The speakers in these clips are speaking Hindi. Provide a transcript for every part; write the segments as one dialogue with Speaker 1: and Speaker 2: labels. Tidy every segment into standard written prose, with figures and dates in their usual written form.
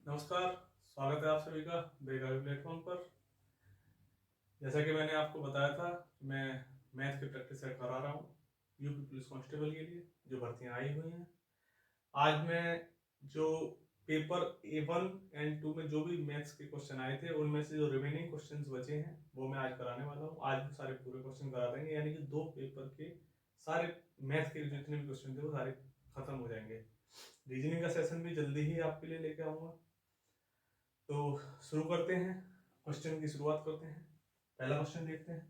Speaker 1: नमस्कार। स्वागत है आप सभी का बेगावी प्लेटफॉर्म पर। जैसा कि मैंने आपको बताया था, मैं मैथ की प्रैक्टिस सेट करा रहा हूँ यूपी पुलिस कांस्टेबल के लिए जो भर्तियाँ आई हुई हैं। आज मैं जो पेपर A1 एंड 2 में जो भी मैथ्स के क्वेश्चन आए थे उनमें से जो रिमेनिंग क्वेश्चंस बचे हैं वो मैं आज कराने वाला हूँ। आज सारे पूरे क्वेश्चन करा देंगे, यानी कि 2 पेपर के सारे मैथ के जितने भी क्वेश्चन थे वो सारे खत्म हो जाएंगे। रीजनिंग का सेशन भी जल्दी ही आपके लिए लेके आऊँगा। तो शुरू करते हैं, क्वेश्चन की शुरुआत करते हैं। पहला क्वेश्चन देखते हैं।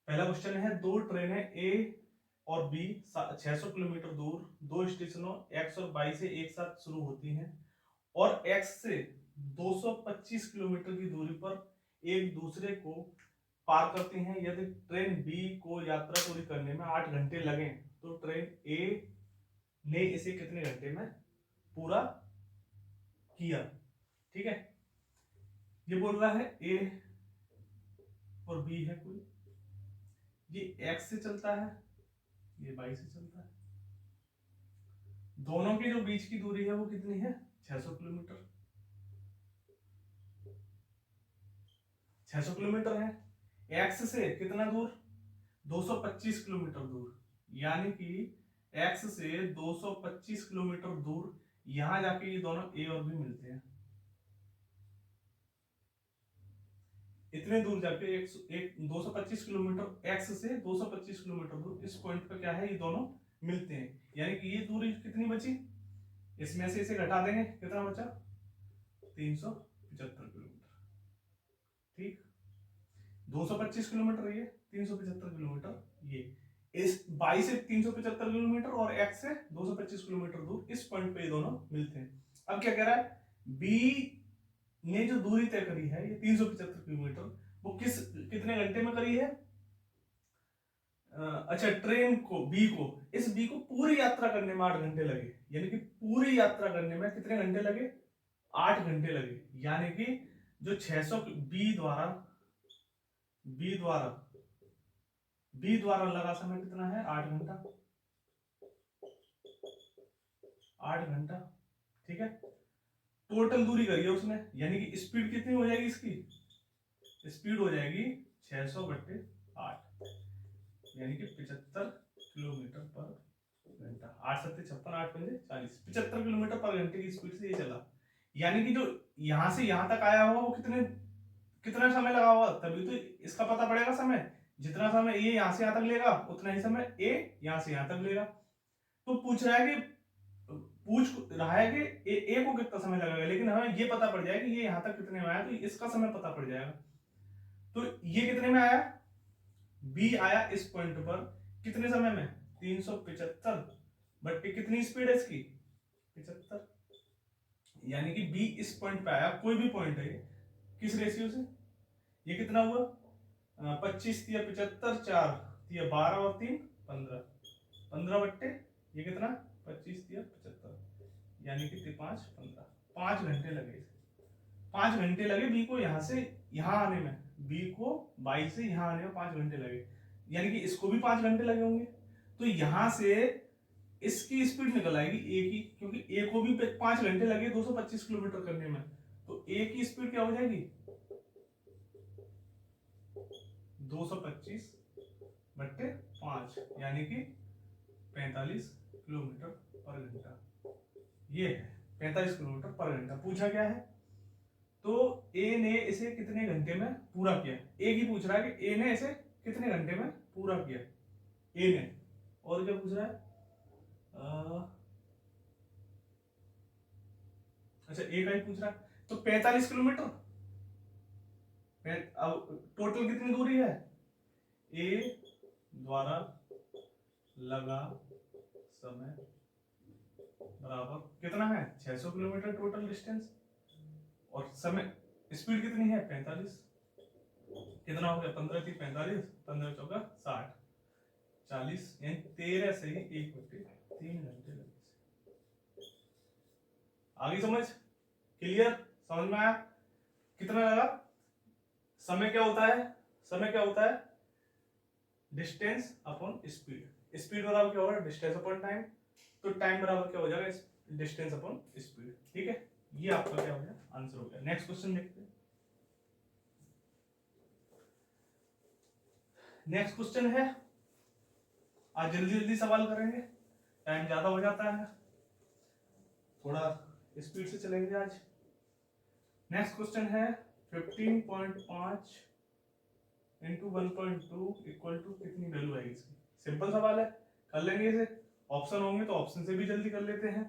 Speaker 1: पहला क्वेश्चन है, दो ट्रेनें ए और बी 600 किलोमीटर दूर दो स्टेशनों एक्स और वाई से एक साथ शुरू होती हैं और एक्स से 225 किलोमीटर की दूरी पर एक दूसरे को पार करती हैं। यदि ट्रेन बी को यात्रा पूरी करने में 8 घंटे लगे तो ट्रेन ए ने इसे कितने घंटे में पूरा किया। ठीक है, ये बोल रहा है ए और बी है कोई, ये एक्स से चलता है, ये वाई से चलता है। दोनों के जो बीच की दूरी है वो कितनी है? 600 किलोमीटर। 600 किलोमीटर है। एक्स से कितना दूर? 225 किलोमीटर दूर, यानी कि एक्स से 225 किलोमीटर दूर यहां जाके ये दोनों ए और बी मिलते हैं। इतने दूर जाके एक 225 किलोमीटर एक्स से 225 किलोमीटर दूर इस पॉइंट पे क्या है, ये दोनों मिलते हैं। यानी कि ये दूरी कितनी बची? इसमें से इसे घटा देंगे, कितना बचा? 375 किलोमीटर। ठीक, 225 किलोमीटर ये, 375 किलोमीटर ये। इस 22 से 375 किलोमीटर और एक्स से 225 किलोमीटर दूर इस पॉइंट पे ये दोनों मिलते हैं। अब क्या कह रहा है, बी ने जो दूरी तय करी है ये 375 किलोमीटर, वो कितने घंटे में करी है? अच्छा, ट्रेन को बी को, इस बी को पूरी यात्रा करने में 8 घंटे लगे, यानी कि पूरी यात्रा करने में कितने घंटे लगे? 8 घंटे लगे। यानी कि जो 600 बी द्वारा बी द्वारा लगा समय कितना है? 8 घंटा। 8 घंटा। ठीक है, टोटल दूरी करी है उसने, यानी कि स्पीड कितनी हो जाएगी इसकी? स्पीड हो जाएगी 600 बट्टे 8, यानी कि 75 किलोमीटर पर घंटा। 8 सत्ते 56, 8 पंजे 40, 75 किलोमीटर पर घंटे की स्पीड से ये चला। यानी कि जो यहां से यहां तक आया होगा वो कितना समय लगा होगा, तभी तो इसका पता पड़ेगा समय। जितना समय ये यहां से यहां तक लेगा उतना ही समय ए यहां से यहां तक लेगा। तो पूछ रहा है कि ए को कितना समय लगेगा, लेकिन हमें ये पता पड़ जाएगा कि ये यहां तक कितने में आया, तो इसका समय पता पड़ जाएगा। तो ये कितने में आया? बी आया इस पॉइंट पर कितने समय में? 375 बट्टे कितनी स्पीड है इसकी? 75। यानी कि बी इस पॉइंट पे आया, कोई भी पॉइंट है, किस रेशियो से? ये कितना हुआ? 25 तिया 75, 4 तिया 12 और 3 15, 15 बट्टे ये कितना? 25 तिया 75, यानी कि 5 15, 5 घंटे लगे। 5 घंटे लगे बी को यहां से यहां आने में, बी को 22 से यहां आने में 5 घंटे लगे, यानी कि इसको भी 5 घंटे लगे होंगे। तो यहां से इसकी स्पीड निकल आएगी ए की, क्योंकि ए को भी 5 घंटे लगे 225 किलोमीटर करने में, तो ए की स्पीड क्या हो जाएगी? 225 बट्टे 5, यानी कि 45 किलोमीटर पर घंटा। ये है 45 किलोमीटर पर घंटा पूछा गया है। तो ए ने इसे कितने घंटे में पूरा किया? ए की पूछ रहा है कि ए ने इसे कितने घंटे में पूरा किया, ए ने। और क्या पूछ रहा है? अच्छा, ए का ही पूछ रहा है, तो 45 किलोमीटर। अब टोटल कितनी दूरी है? ए द्वारा लगा समय बराबर कितना है? 600 किलोमीटर टोटल डिस्टेंस, और समय स्पीड कितनी है? 45। कितना हो गया? 15 थी 45, 15 चौका 60, 40, यानी 13 से ही 1/3 घंटे लगे। आगे समझ क्लियर? समझ में आया कितना लगा? समय क्या होता है? समय क्या होता है? Distance upon speed. स्पीड बराबर क्या होगा? Distance upon time. तो टाइम बराबर क्या हो जाएगा? Distance upon speed. ठीक है, ये आपका क्या हो गया, आंसर हो गया। नेक्स्ट क्वेश्चन देखते हैं। नेक्स्ट क्वेश्चन है, आज जल्दी जल्दी सवाल करेंगे, टाइम ज्यादा हो जाता है, थोड़ा स्पीड से चलेंगे आज। नेक्स्ट क्वेश्चन है 15.5 इंटू 1.2 इक्वल टू कितनी वैल्यू आएगी इसकी। सिंपल सवाल है, कर लेंगे इसे। ऑप्शन होंगे तो ऑप्शन से भी जल्दी कर लेते हैं।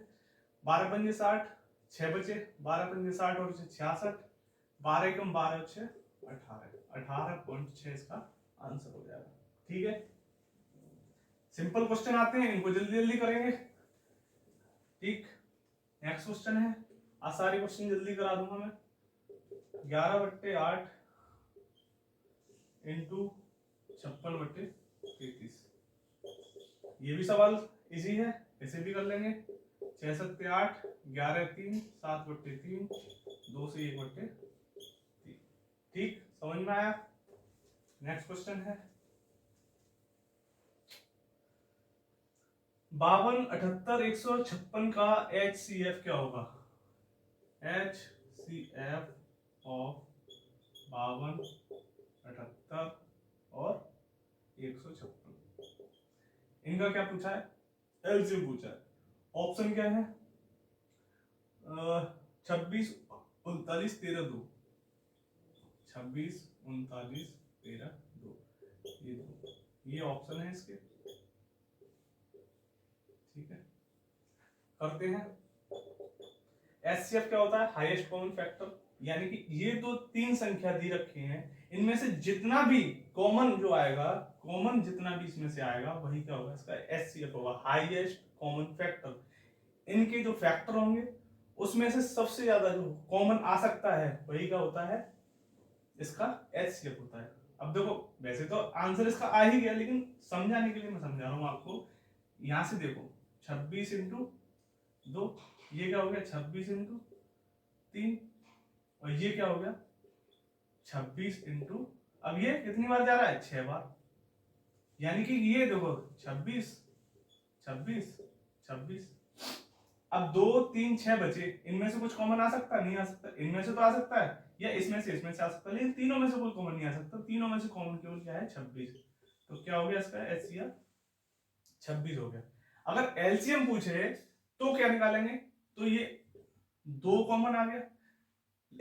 Speaker 1: 12 पंजे 60, 6 बचे, 12 पंजे 60 और 66, 12 कम 12 6 18, 18.6 इसका आंसर हो जाएगा। ठीक है, सिंपल क्वेश्चन आते हैं, इनको जल्दी जल्दी करेंगे। ठीक, नेक्स्ट क्वेश्चन है, आज सारे क्वेश्चन जल्दी करा दूंगा मैं। 11/8 इंटू 56/33, ये भी सवाल इजी है, इसे भी कर लेंगे। 6 7 8, 11 3, 7/3, 2 से 1/3। ठीक, समझ में आया। नेक्स्ट क्वेश्चन है 52 78 156 का HCF क्या होगा। HCF ऑफ 52 78 और 156, इनका क्या पूछा है, एलसीएम पूछा है। ऑप्शन क्या है, 26 39 13 2, 26 39 13 2, ये ऑप्शन है इसके। ठीक है, करते हैं। एचसीएफ क्या होता है, हाईएस्ट कॉमन फैक्टर, यानी कि ये दो तीन संख्या दी रखी हैं, इनमें से जितना भी कॉमन जो आएगा, कॉमन जितना भी इसमें से आएगा वही क्या होगा, इसका एचसीएफ होगा, हाईएस्ट कॉमन फैक्टर। इनके जो फैक्टर होंगे उसमें से सबसे ज्यादा जो कॉमन आ सकता है वही क्या होता है, इसका एचसीएफ होता है। अब देखो, वैसे तो आंसर इसका आ ही गया, लेकिन समझाने के लिए मैं समझा रहा हूं आपको। यहां से देखो, 26 इंटू 2, ये क्या हो गया 26 इंटू 3, और ये क्या हो गया 26 इंटू, अब ये कितनी बार जा रहा है, 6 बार। यानी कि ये देखो 26 26 26, अब 2 3 6 बचे, इनमें से कुछ कॉमन आ सकता है, नहीं आ सकता। इनमें से तो आ सकता है, या इसमें से आ सकता है, लेकिन तीनों में से कोई कॉमन नहीं आ सकता। तीनों में से कॉमन केवल क्या है, 26। तो क्या हो गया इसका एचसीएफ, 26 हो गया। अगर एलसीएम पूछे तो क्या निकालेंगे, तो ये 2 कॉमन आ गया।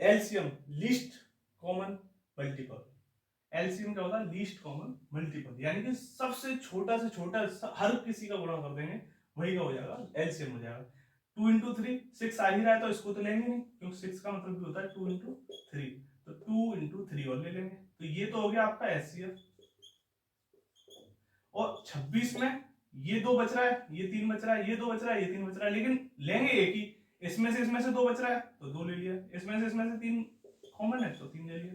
Speaker 1: LCM least common multiple, LCM क्या होता है, लीस्ट कॉमन मल्टीपल, यानी कि सबसे छोटा से छोटा हर किसी का गुणा कर देंगे, वही का हो जाएगा, एलसीएम हो जाएगा। 2 इंटू 3 6 आ ही रहा है, तो इसको तो लेंगे नहीं, क्योंकि 6 का मतलब भी होता है 2 इंटू 3, तो 2 इंटू 3 और ले लेंगे। तो ये तो हो गया आपका एचसीएफ। और 26 में ये 2 बच रहा है, ये 3 बच रहा है, ये 2 बच रहा है, ये 3 बच रहा है, लेकिन लेंगे एक ही। इसमें से 2 बच रहा है तो 2 ले लिया, इसमें से 3 कॉमन है तो 3 ले लिया।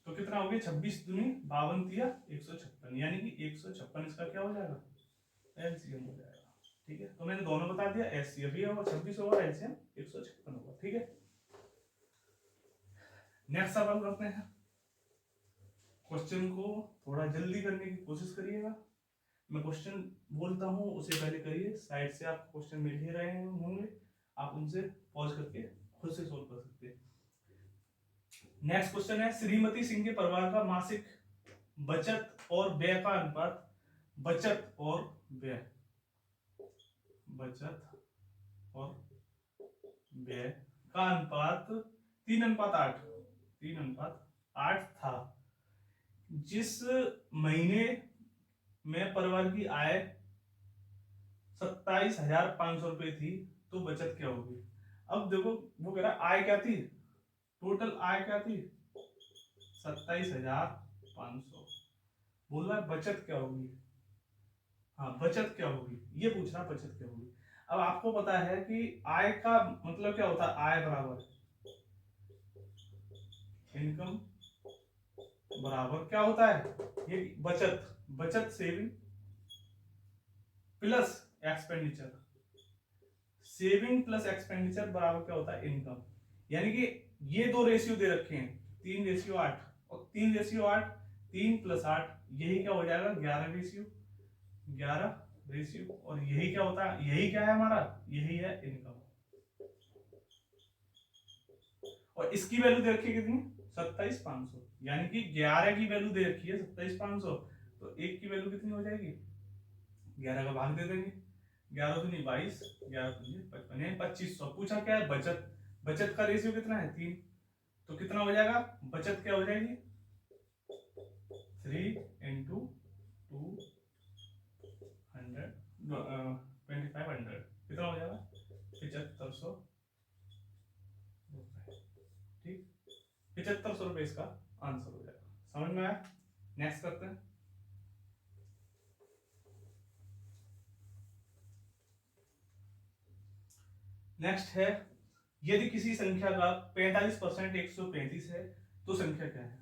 Speaker 1: तो कितना हो गया, 26 दूनी 52 तिया 156, यानी कि 156 इसका क्या हो जाएगा, एलसीएम हो जाएगा। ठीक है, तो मैंने दोनों बता दिया, एचसीएफ भी होगा 26 होगा, एलसीएम 156 होगा। ठीक है, नेक्स्ट सवाल करते हैं। क्वेश्चन को थोड़ा जल्दी करने की कोशिश करिएगा। मैं क्वेश्चन बोलता हूं उसे पहले करिए, साइड से आप क्वेश्चन मिल ही रहे होंगे, आप उनसे पॉज करके खुद से सोल्व कर सकते हैं। नेक्स्ट क्वेश्चन है, श्रीमती सिंह के परिवार का मासिक बचत और व्यय का अनुपात, बचत और व्यय, बचत और व्यय का अनुपात 3:8, 3:8 था। जिस महीने में परिवार की आय 27,500 रुपए थी, तो बचत क्या होगी। अब देखो, वो कह रहा आय क्या थी, टोटल आय क्या थी 27,500, बोल रहा है बचत क्या होगी। हाँ, बचत क्या होगी ये पूछ रहा, बचत क्या होगी। अब आपको पता है कि आय का मतलब क्या होता है, आय बराबर इनकम बराबर क्या होता है, ये बचत, बचत saving plus expenditure, saving plus expenditure बराबर क्या होता है, इनकम। यानी कि ये दो रेशियो दे रखे हैं, 3:8 और 3:8, 3 + 8, यही क्या हो जाएगा 11:11, और यही क्या होता है, यही क्या है हमारा, यही है इनकम। और इसकी वैल्यू दे रखी है कितनी 27,500, यानी कि 11 की वैल्यू दे रखी है 27,500, तो 1 की वैल्यू कितनी हो जाएगी 11 का भाग दे देंगे, 11 दूनी 22, 11 दूनी 55, यानी 2500। पूछा क्या है बचत, बचत का रेशियो कितना है 3, तो कितना हो जाएगा बचत क्या हो जाएगी 3 इंटू 200 2500 कितना हो जाएगा 7500 रुपए। ठीक, 7500 रुपए इसका आंसर हो जाएगा। समझ में आया? नेक्स्ट करते हैं। नेक्स्ट है यदि किसी संख्या का 45% 135 है तो संख्या क्या है।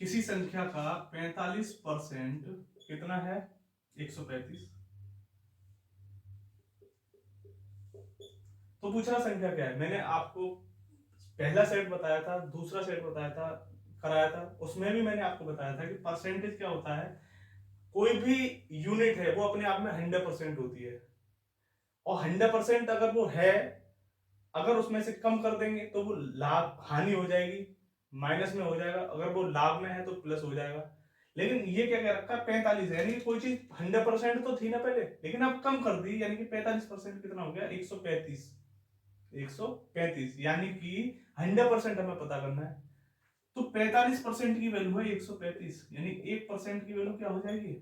Speaker 1: किसी संख्या का 45% कितना है 135, तो पूछ रहा संख्या क्या है। मैंने आपको पहला सेट बताया था, दूसरा सेट बताया था, कराया था, उसमें भी मैंने आपको बताया था कि परसेंटेज क्या होता है, कोई भी यूनिट है वो अपने आप में 100% होती है, और 100% अगर वो है, अगर उसमें से कम कर देंगे तो वो लाभ हानि हो जाएगी, माइनस में हो जाएगा, अगर वो लाभ में है तो प्लस हो जाएगा। लेकिन ये क्या कह रखा है 45 है, यानी कि कोई चीज 100% तो थी ना पहले, लेकिन अब कम कर दी, यानी कि 45% कितना हो गया 135, 135, यानी कि 100% हमें पता करना है, तो 45% की वैल्यू है 135, यानी 1% की वैल्यू क्या हो जाएगी,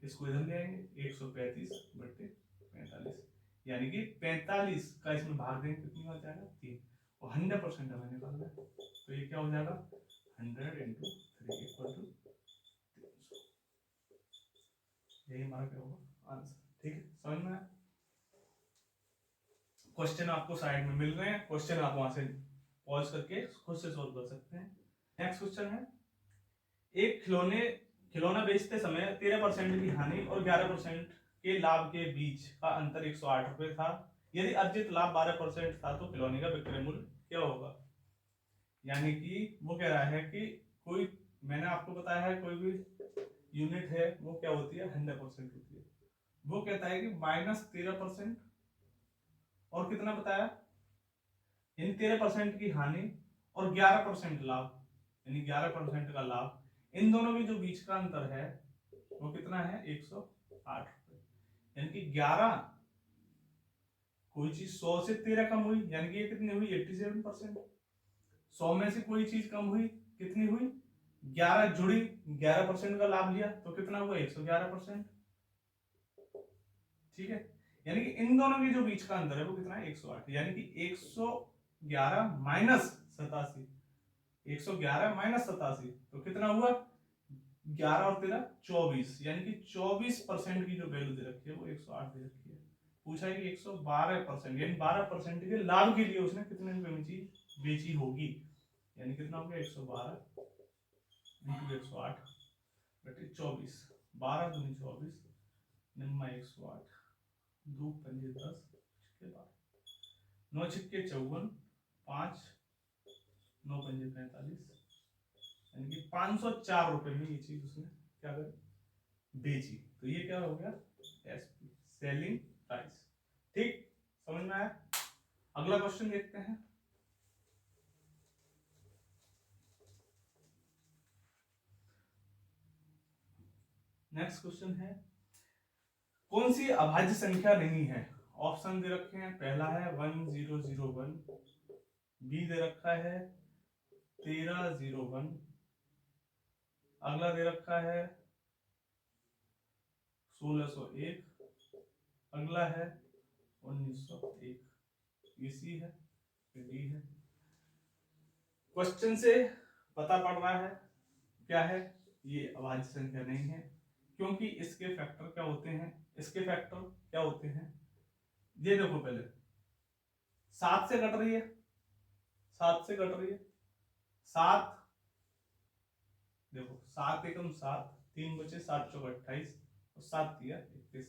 Speaker 1: इसको इधर ले आएंगे 135 बटे 45, यानी कि 45 का इसमें भाग देंगे कितनी हो जाएगा 3, और 100% हमें निकालना है, तो ये क्या हो जाएगा 100 इंटू 3 इक्वल टू 300, यही हमारा क्या होगा आंसर। ठीक है, समझ में आया? क्वेश्चन आपको साइड में मिल रहे हैं, क्वेश्चन आप वहां से पॉज करके खुद से सोल्व कर सकते हैं। नेक्स्ट क्वेश्चन है एक खिलौना बेचते समय 13% की हानि और 11% के लाभ के बीच का अंतर 108 रुपए था। यदि अर्जित लाभ 12% था तो खिलौने का विक्रय मूल्य क्या होगा। यानी कि वो कह रहा है कि कोई, मैंने आपको बताया है कोई भी यूनिट है वो क्या होती है 100% होती है। वो कहता है कि -13% और कितना बताया, यानी 13% की हानि और 11% लाभ, यानी 11% का लाभ, इन दोनों के जो बीच का अंतर है वो कितना है 108 रुपए, यानी कि 11, कोई चीज 100 से 13 कम हुई, यानी कि ये कितनी हुई 87%। 100 में से कोई चीज कम हुई, कितनी हुई 11 जुड़ी, 11% का लाभ लिया तो कितना हुआ 111%। ठीक है, यानी कि इन दोनों के जो बीच का अंतर है वो कितना है 108, यानी कि 111 माइनस 87, 111 माइनस 87 तो कितना हुआ 11 और 13 24, यानी कि 24% की जो वैल्यू दे रखी है वो 108 दे रखी है। पूछा है कि 112%, यानी 12% के लाभ के लिए उसने कितने रुपए में चीज बेची होगी, यानी कितना हो गया 112 इंटू 108 बटे 24, 12 दूनी 24, निम्मा 108, 2 पंजे 10, के बाद 9 छिक्के 54, 5 9 पंजे 45, यानी कि 504 रुपए में ये चीज उसने क्या करी बेची, तो ये क्या हो गया एसपी सेलिंग प्राइस। ठीक, समझ में आया? अगला क्वेश्चन देखते हैं। नेक्स्ट क्वेश्चन है कौन सी अभाज्य संख्या नहीं है। ऑप्शन दे रखे हैं, पहला है 1001, बी दे रखा है 1301, अगला दे रखा है 1601, अगला है 1901, ये सी है, डी है। क्वेश्चन से पता पड़ रहा है क्या है, ये अभाज्य संख्या नहीं है, क्योंकि इसके फैक्टर क्या होते हैं, इसके फैक्टर क्या होते हैं, ये देखो पहले 7 से कट रही है, 7 से कट रही है, 7 देखो 7 एकम 7, 3 बचे 7 चौक 28 और 7 दिया 21,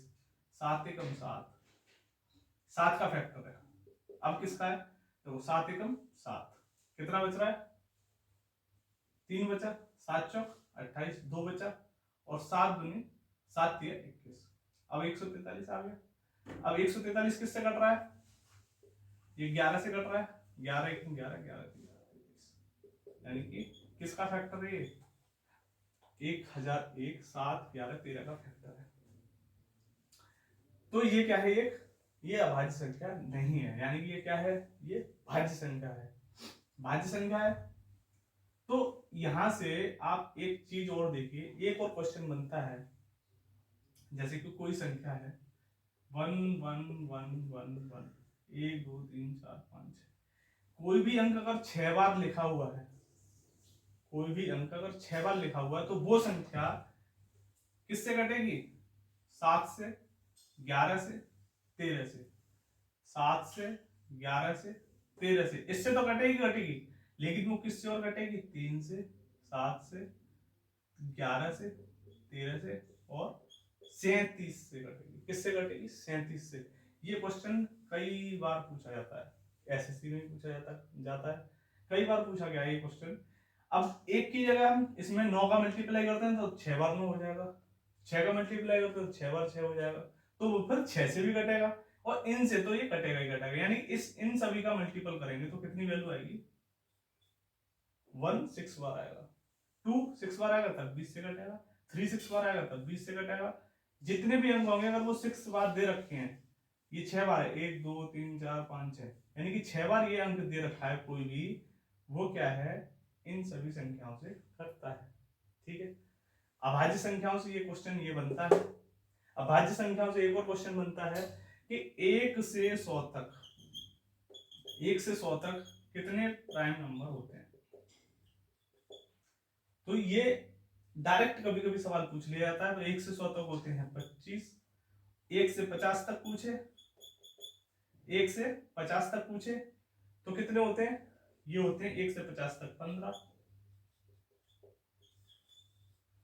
Speaker 1: 7 एकम 7, 7 का फैक्टर है। अब किसका है, देखो 7 एकम 7, कितना बच रहा है 3 बचा, 7 चौक 28, 2 बचा और 7 दूनी 7 दिया 21, अब 143 आ गया। अब 143 किससे कट रहा है, ये 11 से कट रहा है, 11 1 11 11 3 यानी कि किसका फैक्टर है? 1001 7 11 13 का फैक्टर है। तो ये क्या है? ये अभाज्य संख्या नहीं है, यानी कि ये क्या है? ये भाज्य संख्या है, भाज्य संख्या है। तो यहां से आप एक चीज और देखिए, एक और क्वेश्चन बनता है, जैसे कि कोई संख्या है 1 1 1 1 1 1 2 3 4 5 6, कोई भी अंक अगर 6 बार लिखा हुआ है, कोई भी अंक अगर 6 बार लिखा हुआ है, तो वो संख्या किससे कटेगी? 7 से, 11 से, 13 से। 7 से, 11 से, 13 से, इससे तो कटेगी कटेगी, लेकिन वो किससे और कटेगी? 3 से, 7 से, 11 से, 13 से और 37 से कटेगी। किससे कटेगी? 37 से। ये क्वेश्चन कई बार पूछा जाता है, एसएससी में पूछा जाता है, कई बार पूछा गया ये क्वेश्चन। अब एक की जगह हम इसमें 9 का मल्टीप्लाई करते हैं तो 6 बार 9 हो जाएगा, 6 का मल्टीप्लाई करते हैं तो 6 बार 6 हो जाएगा, तो वो फिर 6 से भी कटेगा, और इन से तो ये कटेगा ही कटेगा, यानी इस इन सभी का मल्टीपल करेंगे तो कितनी वैल्यू आएगी? 1 6 बार आएगा, 2 6 बार आएगा तब 20 से कटेगा, 3 6 बार आएगा तब 20 से कटेगा। जितने भी अंक होंगे अगर वो 6 बार दे रखे हैं, ये 6 बार है, 1 2 3 4 5 6, यानी कि 6 बार ये अंक दे रखा है कोई भी, वो क्या है? इन सभी संख्याओं से कटता है। ठीक है, अभाज्य संख्याओं से ये क्वेश्चन ये बनता है। अभाज्य संख्याओं से एक और क्वेश्चन बनता है कि 1 से 100 तक, 1 से 100 तक कितने प्राइम नंबर होते हैं? तो ये डायरेक्ट कभी कभी सवाल पूछ लिया जाता है। तो 1 से 100 तक होते हैं 25, 1 से 50 तक पूछे, 1 से 50 तक पूछे तो कितने होते हैं? ये होते हैं 1 से 50 तक 15।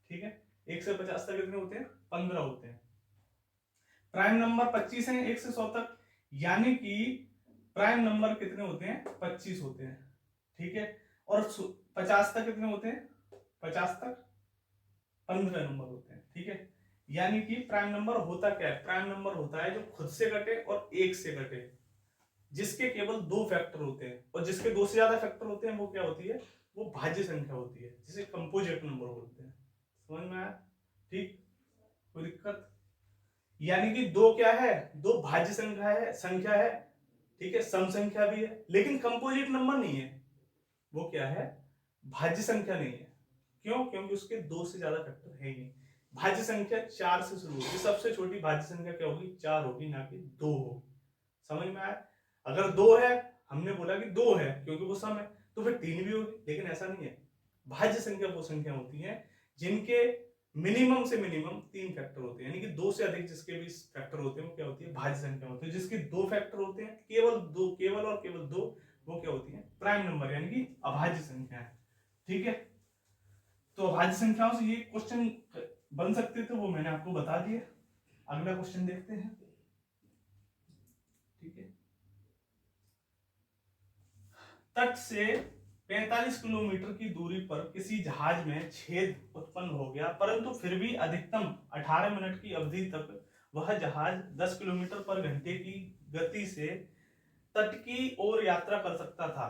Speaker 1: ठीक है, 1 से 50 तक कितने होते हैं? 15 होते हैं। प्राइम नंबर 25 है 1 से 100 तक, यानी कि प्राइम नंबर कितने होते हैं? 25 होते हैं। ठीक है, और 50 तक कितने होते हैं? 50 तक 15 नंबर होते हैं। ठीक है, यानी कि प्राइम नंबर होता क्या है? प्राइम नंबर होता है जो खुद से कटे और एक से कटे, जिसके केवल 2 फैक्टर होते हैं, और जिसके 2 से ज्यादा फैक्टर होते हैं वो क्या होती है? वो भाज्य संख्या होती है, जिसे कंपोजिट नंबर बोलते हैं। समझ में आया? ठीक, कोई दिक्कत? यानी कि 2 क्या है? 2 भाज्य संख्या है। ठीक है, सम संख्या भी है, लेकिन कंपोजिट नंबर नहीं है। वो क्या है? भाज्य संख्या नहीं है। क्यों? क्योंकि उसके 2 से ज्यादा फैक्टर है ही नहीं। भाज्य संख्या 4 से शुरू होगी, सबसे छोटी भाज्य संख्या क्या होगी? 4 होगी, ना कि 2 होगी। समझ में आया? अगर 2 है, हमने बोला कि 2 है क्योंकि वो सम है, तो फिर 3 भी होगी, लेकिन ऐसा नहीं है। भाज्य संख्या वो संख्या होती है जिनके मिनिमम से मिनिमम 3 फैक्टर होते हैं, यानी कि 2 से अधिक जिसके भी फैक्टर होते हैं वो क्या होती है? भाज्य संख्या होती है। जिसके 2 फैक्टर होते हैं, केवल 2, केवल और केवल 2, वो क्या होती है? प्राइम नंबर, यानी कि अभाज्य संख्या है। ठीक है, तो अभाज्य संख्याओं से ये क्वेश्चन बन सकते थे, वो मैंने आपको बता दिया। अगला क्वेश्चन देखते हैं। ठीक है, तट से 45 किलोमीटर की दूरी पर किसी जहाज में छेद उत्पन्न हो गया, परंतु फिर भी अधिकतम 18 मिनट की अवधि तक वह जहाज 10 किलोमीटर पर घंटे की गति से तट की ओर यात्रा कर सकता था।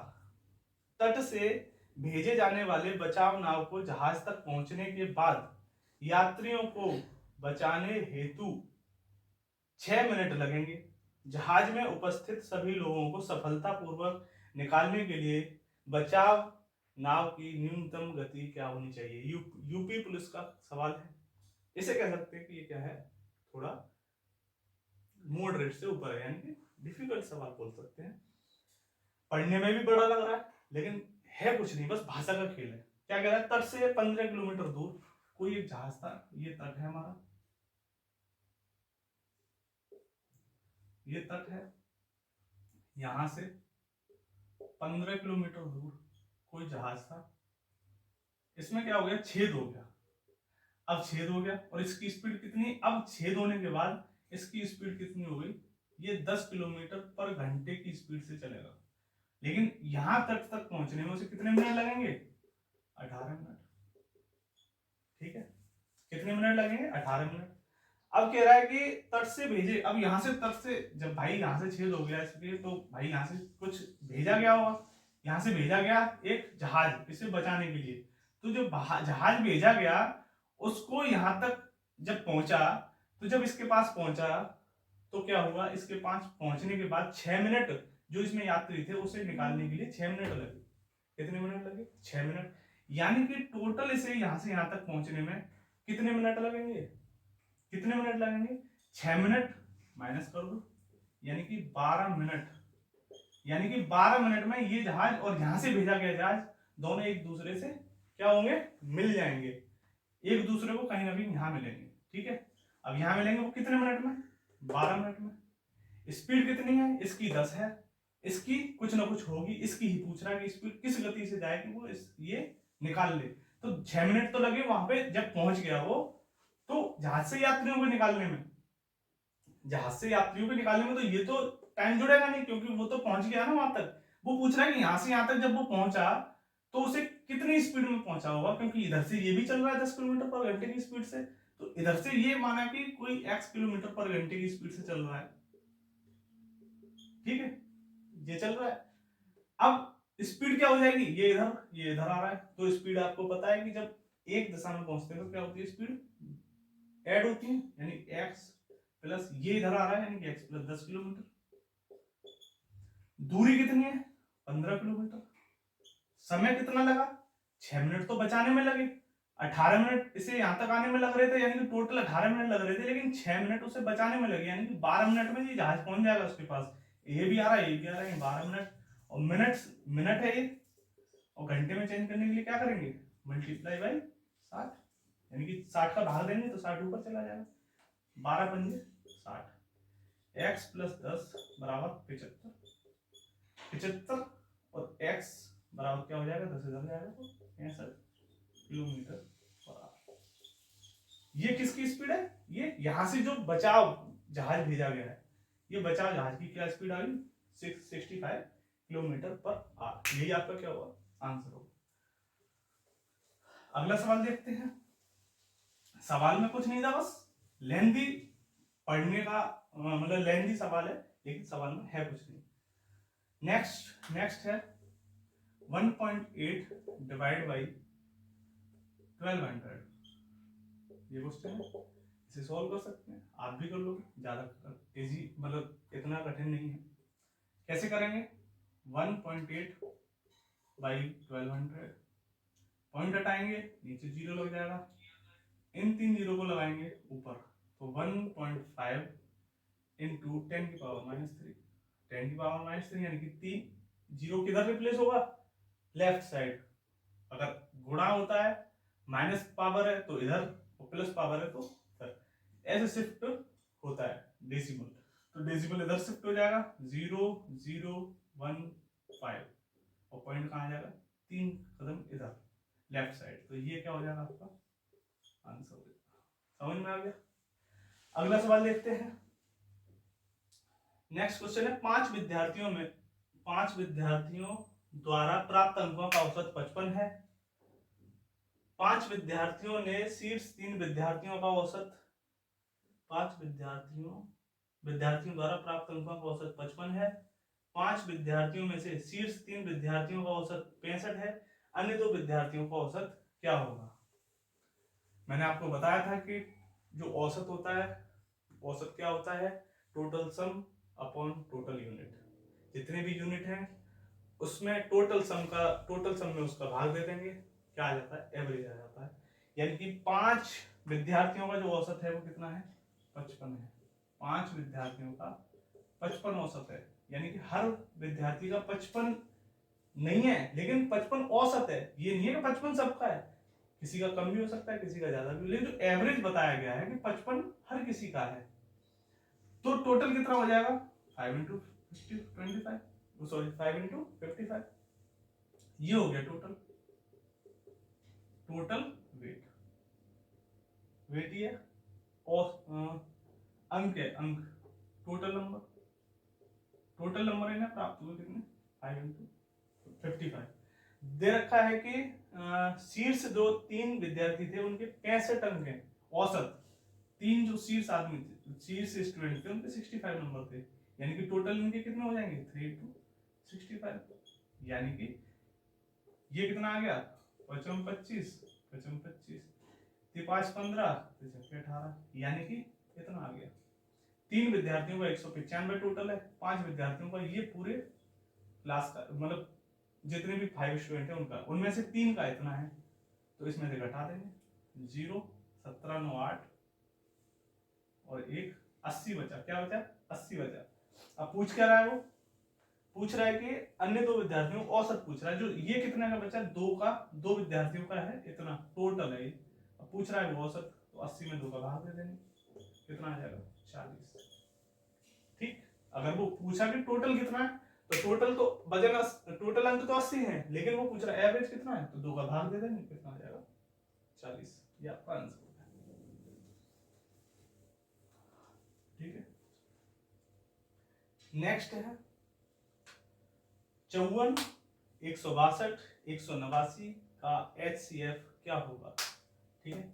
Speaker 1: तट से भेजे जाने वाले बचाव नाव को जहाज तक पहुंचने के बाद यात्रियों को बचाने हेतु 6 मिनट लगेंगे। जहाज में उपस्थित सभी लोगों को सफलतापूर्वक निकालने के लिए बचाव नाव की न्यूनतम गति क्या होनी चाहिए? यूपी पुलिस का सवाल है। इसे कह सकते हैं कि ये क्या है? थोड़ा मॉडरेट से ऊपर है, यानी कि डिफिकल्ट सवाल बोल सकते हैं। पढ़ने में भी बड़ा लग रहा है, लेकिन है कुछ नहीं, बस भाषा का खेल है। क्या कह रहा है? तट से 15 किलोमीटर दूर कोई एक जहाज था, ये तट है हमारा, ये तट है। यहां से 15 किलोमीटर दूर कोई जहाज था, इसमें क्या हो गया? छेद हो गया। अब छेद हो गया और इसकी स्पीड कितनी? अब छेद होने के बाद इसकी स्पीड कितनी हो गई? ये 10 किलोमीटर पर घंटे की स्पीड से चलेगा, लेकिन यहां तक पहुंचने में उसे कितने मिनट लगेंगे? 18 मिनट। ठीक है, कितने मिनट लगेंगे? 18 मिनट।
Speaker 2: अब कह रहा है कि तट से भेजे, अब यहां से तट से, जब भाई यहां से छेद हो गया इसके, तो भाई यहां से कुछ भेजा गया होगा, यहां से भेजा गया एक जहाज इसे बचाने के लिए। तो जो जहाज भेजा गया उसको यहां तक जब पहुंचा, तो जब इसके पास पहुंचा तो क्या हुआ, इसके पास पहुंचने के बाद 6 मिनट जो इसमें यात्री थे उसे निकालने के लिए 6 मिनट लगे। कितने मिनट लगे? 6 मिनट। यानी कि टोटल इसे यहां से यहां तक पहुंचने में कितने मिनट लगेंगे? कितने मिनट लगेंगे? 6 मिनट माइनस कर दो, यानी कि 12 मिनट। यानी कि 12 मिनट में ये जहाज और यहां से भेजा गया जहाज दोनों एक दूसरे से क्या होंगे? मिल जाएंगे, एक दूसरे को कहीं ना कहीं यहां मिलेंगे। ठीक है, अब यहां मिलेंगे वो कितने मिनट में? 12 मिनट में। स्पीड कितनी है इसकी? 10 है। इसकी कुछ ना कुछ होगी, इसकी ही पूछ रहा है कि स्पीड किस गति से जाएगी वो ये निकाल ले। तो 6 मिनट तो लगे वहां पे, जब पहुंच गया वो, तो जहाज से यात्रियों को निकालने में, जहाज से यात्रियों को निकालने में तो ये तो टाइम जुड़ेगा नहीं, क्योंकि वो तो पहुंच गया ना वहां तक। वो पूछ रहा है कि यहां से यहां तक जब वो पहुंचा तो उसे कितनी स्पीड में पहुंचा होगा, क्योंकि इधर से ये भी चल रहा है 10 किलोमीटर पर घंटे की स्पीड से, तो इधर से ये माना कि कोई x किलोमीटर पर घंटे की स्पीड से चल रहा है। ठीक है, ये चल रहा है। अब स्पीड क्या हो जाएगी? ये इधर आ रहा है, तो स्पीड आपको पता है कि जब एक दिशा में पहुंचते हैं तो क्या होती है? स्पीड ऐड होती है, यानी x प्लस ये इधर आ रहा है, यानी कि x प्लस 10 किलोमीटर। दूरी कितनी है? 15 किलोमीटर। समय कितना लगा? 6 मिनट तो बचाने में लगे, 18 मिनट इसे यहां तक आने में लग रहे थे, यानी कि टोटल 18 मिनट लग रहे थे, लेकिन 6 मिनट उसे बचाने में लगे, यानी कि 12 मिनट में ये जहाज पहुंच जाएगा उसके पास। ये भी आ रहा है, ये भी आ रहा है, 12 मिनट। और मिनट मिनट है ये, और घंटे में चेंज करने के लिए क्या करेंगे? मल्टीप्लाई बाई 60, यानी कि 60 का भाग देंगे तो 60 ऊपर चला जाएगा। 12 पंजे 60, x प्लस 10 बराबर 75। 75 और x बराबर क्या हो जाएगा? 10 इधर जाएगा तो 65 किलोमीटर पर आवर। ये किसकी स्पीड है? ये यहां से जो बचाव जहाज भेजा गया है, ये बचाव जहाज की क्या स्पीड आ गई? 665 किलोमीटर पर आवर। यही आपका क्या होगा? आंसर होगा। अगला सवाल देखते हैं। सवाल में कुछ नहीं था, बस लेंदी पढ़ने का मतलब लेंदी सवाल है, लेकिन सवाल में है कुछ नहीं। नेक्स्ट है 1.8 डिवाइड बाई 1200। ये क्वेश्चन है, इसे सॉल्व कर सकते हैं, आप भी कर लोगे, ज्यादा इजी मतलब इतना कठिन नहीं है। कैसे करेंगे? 1.8 बाई 1200, पॉइंट हटाएंगे, नीचे जीरो लग जाएगा, इन 3 जीरो को लगाएंगे ऊपर, तो 1.5 इंटू 10⁻³ 10⁻³ यानी कि 3 जीरो किधर रिप्लेस होगा? Left side. अगर गुणा होता है, माइनस पावर है तो इधर, और प्लस पावर है तो इधर, ऐसे शिफ्ट होता है डेसिमल। तो डेसिमल इधर शिफ्ट हो जाएगा, 0015, और पॉइंट कहाँ जाएगा? 3 कदम इधर लेफ्ट साइड। तो ये क्या हो जाएगा आपका आंसर हो जाएगा। समझ में आ गया? अगला सवाल देखते हैं। नेक्स्ट क्वेश्चन है, 5 विद्यार्थियों द्वारा प्राप्त अंकों का औसत 55 है। 5 विद्यार्थियों ने शीर्ष 3 विद्यार्थियों का औसत, 5 विद्यार्थियों द्वारा प्राप्त अंकों का औसत 55 है। 5 विद्यार्थियों में से शीर्ष 3 विद्यार्थियों का औसत 65 है। अन्य 2 विद्यार्थियों का औसत क्या होगा? मैंने आपको बताया था कि जो औसत होता है, औसत क्या होता है? Total sum upon total unit. जितने भी यूनिट हैं उसमें टोटल सम में उसका भाग दे देंगे, क्या आ जाता है? एवरेज आ जाता है। यानी कि 5 विद्यार्थियों का जो औसत है वो कितना है? 55 है। 5 विद्यार्थियों का 55 औसत है, यानी कि हर विद्यार्थी का 55 नहीं है, लेकिन 55 औसत है। ये नहीं है कि 55 सबका है, किसी का कम भी हो सकता है, किसी का ज्यादा भी, लेकिन जो एवरेज बताया गया है कि 55 हर किसी का है। तो टोटल कितना हो जाएगा? 5 इंटू 25, सॉरी 5 इंटू 55, ये हो गया टोटल वेट। वेट ये और अंक है, अंक टोटल नंबर इन्हें प्राप्त हुए कितने? 5 इंटू 55। दे रखा है कि शीर्ष जो 3 विद्यार्थी थे उनके 65 अंक हैं औसत, 3 जो शीर्ष स्टूडेंट थे उनके 65 नंबर थे, यानी कि टोटल इनके कितने हो जाएंगे 3 × 65, यानी कि ये कितना आ गया 5 × 25, 5 × 15, 18, यानी कि कितना आ गया 3 विद्यार्थियों का 195 टोटल है, 5 विद्यार्थियों का ये पूरे क्लास का मतलब जितने भी 5 स्टूडेंट है उनका, उनमें से 3 का इतना है, तो इसमें से घटा देंगे 0, 17, 9, 8 और 1, 80 बचा। क्या बचा 80 बचा। अब पूछ क्या रहा है, वो पूछ रहा है कि अन्य 2 विद्यार्थियों को औसत पूछ रहा है, जो ये कितना का बचा 2 विद्यार्थियों का है इतना टोटल है ये, अब पूछ रहा है वो औसत, तो 80 में 2 का भाग दे देंगे, कितना आ जाएगा 40। ठीक, अगर वो पूछा कि टोटल कितना है तो टोटल तो वजन टोटल अंक तो 80 है, लेकिन वो पूछ रहा है एवरेज कितना है, तो 2 का भाग दे देंगे, कितना आ जाएगा 40, ये आपका आंसर है। ठीक है, नेक्स्ट है 54, 162, 189 का HCF क्या होगा। ठीक है,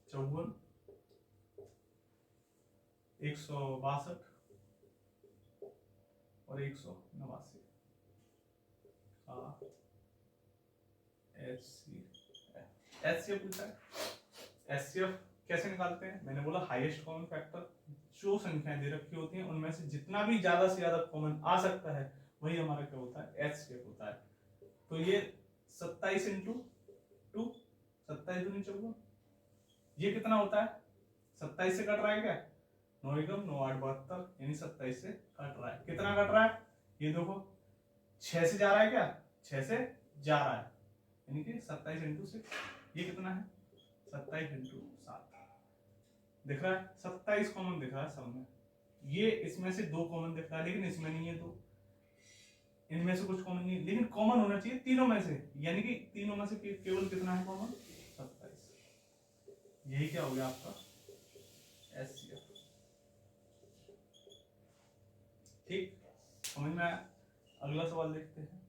Speaker 2: 54, 162 और 189 का HCF पूछा है। HCF कैसे निकालते हैं, मैंने बोला हाईएस्ट कॉमन फैक्टर, जो संख्याएं दे रखी होती हैं उनमें से जितना भी ज्यादा से ज्यादा कॉमन आ सकता है वही हमारा क्या होता है HCF होता है। तो ये 27 × 2, 27 दूनी 54, ये कितना होता है 27 से कट रहा है क्या 9 × 9, 8, 72, यानी 27 से कट रहा है, कितना कट रहा है ये देखो 6 से जा रहा है क्या 6 से जा रहा है, यानी कि 27 × 6, ये कितना है 27 × 7 दिख रहा है, 27 कॉमन दिख रहा है सब में, ये इसमें से 2 कॉमन दिख रहा है लेकिन इसमें नहीं है 2, इनमें से कुछ कॉमन नहीं, लेकिन कॉमन होना चाहिए तीनों में से, यानी कि तीनों में से केवल कितना है कॉमन 27, यही क्या हो गया आपका HCF। ठीक, समझ में आया। अगला सवाल देखते हैं,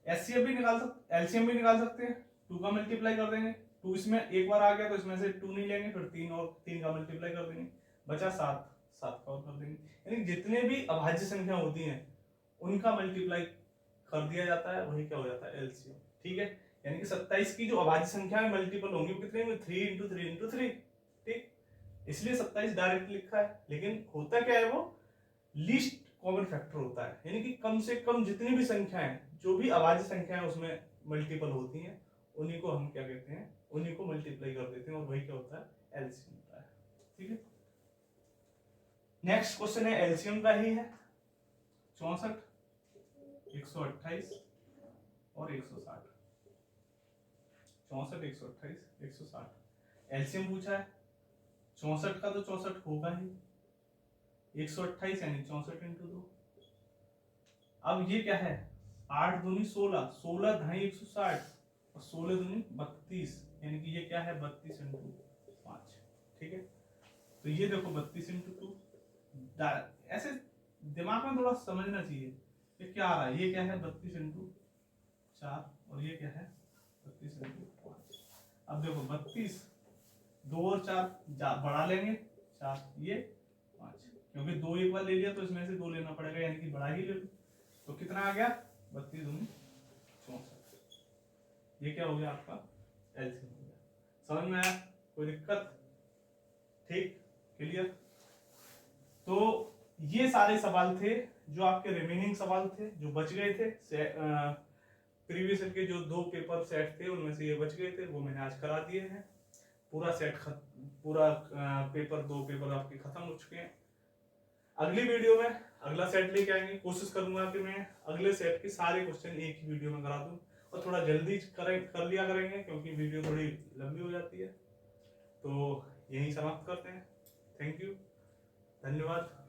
Speaker 2: HCF भी निकाल सकते, LCM भी निकाल सकते हैं, 2 का मल्टीप्लाई कर देंगे, 2 इसमें एक बार आ गया तो इसमें से 2 नहीं लेंगे, फिर 3 और 3 का मल्टीप्लाई कर देंगे, बचा 7, 7 का और कर देंगे, यानी जितने भी अभाज्य संख्या होती हैं उनका मल्टीप्लाई कर दिया जाता है, वही क्या हो जाता है LCM। ठीक है, यानी कि 27 की जो अभाज्य संख्या है मल्टीपल होंगी वो कितने होंगे 3 × 3 × 3, ठीक, इसलिए 27 डायरेक्ट लिखा है, लेकिन होता क्या है वो लीस्ट कॉमन फैक्टर होता है, यानी कि कम से कम जितनी भी संख्याएं जो भी अभाज्य संख्याएं उसमें मल्टीपल होती हैं उन्हीं को हम क्या कहते हैं, उन्हीं को मल्टीप्लाई कर देते हैं और वही क्या होता है LCM होता है। ठीक है, नेक्स्ट क्वेश्चन है LCM का ही है, 64, 128 और 160, 64, 128, 160, LCM पूछा है, 64 का तो 64 होगा ही, 128 यानी 64 × 2, अब ये क्या है 8 दूनी 16, 16 ढाई 160 और 16 दूनी 32, यानी कि ये क्या है 32 × 5। ठीक है, तो ये देखो 32 × 2, ऐसे दिमाग में थोड़ा समझना चाहिए ये क्या आ रहा है, ये क्या है 32 × 4 और ये क्या है 32 × 5। अब देखो 32, 2 और 4 बढ़ा लेंगे 4, ये 5, क्योंकि 2 एक बार ले लिया तो इसमें से 2 लेना पड़ेगा, यानी कि बड़ा ही ले लो, तो कितना आ गया 32 दूनी 64, ये क्या हो गया आपका LCM हो गया। समझ में आया, कोई दिक्कत, ठीक, क्लियर। तो ये सारे सवाल थे जो आपके रिमेनिंग सवाल थे जो बच गए थे, प्रीवियस के जो 2 पेपर सेट थे उनमें से ये बच गए थे, वो मैंने आज करा दिए हैं, पूरा सेट पूरा पेपर 2 पेपर आपके खत्म हो चुके हैं। अगली वीडियो में अगला सेट लेके आएंगे, कोशिश करूंगा कि मैं अगले सेट के सारे क्वेश्चन एक ही वीडियो में करा दूं और थोड़ा जल्दी कर लिया करेंगे क्योंकि वीडियो थोड़ी लंबी हो जाती है। तो यही समाप्त करते हैं, थैंक यू, धन्यवाद।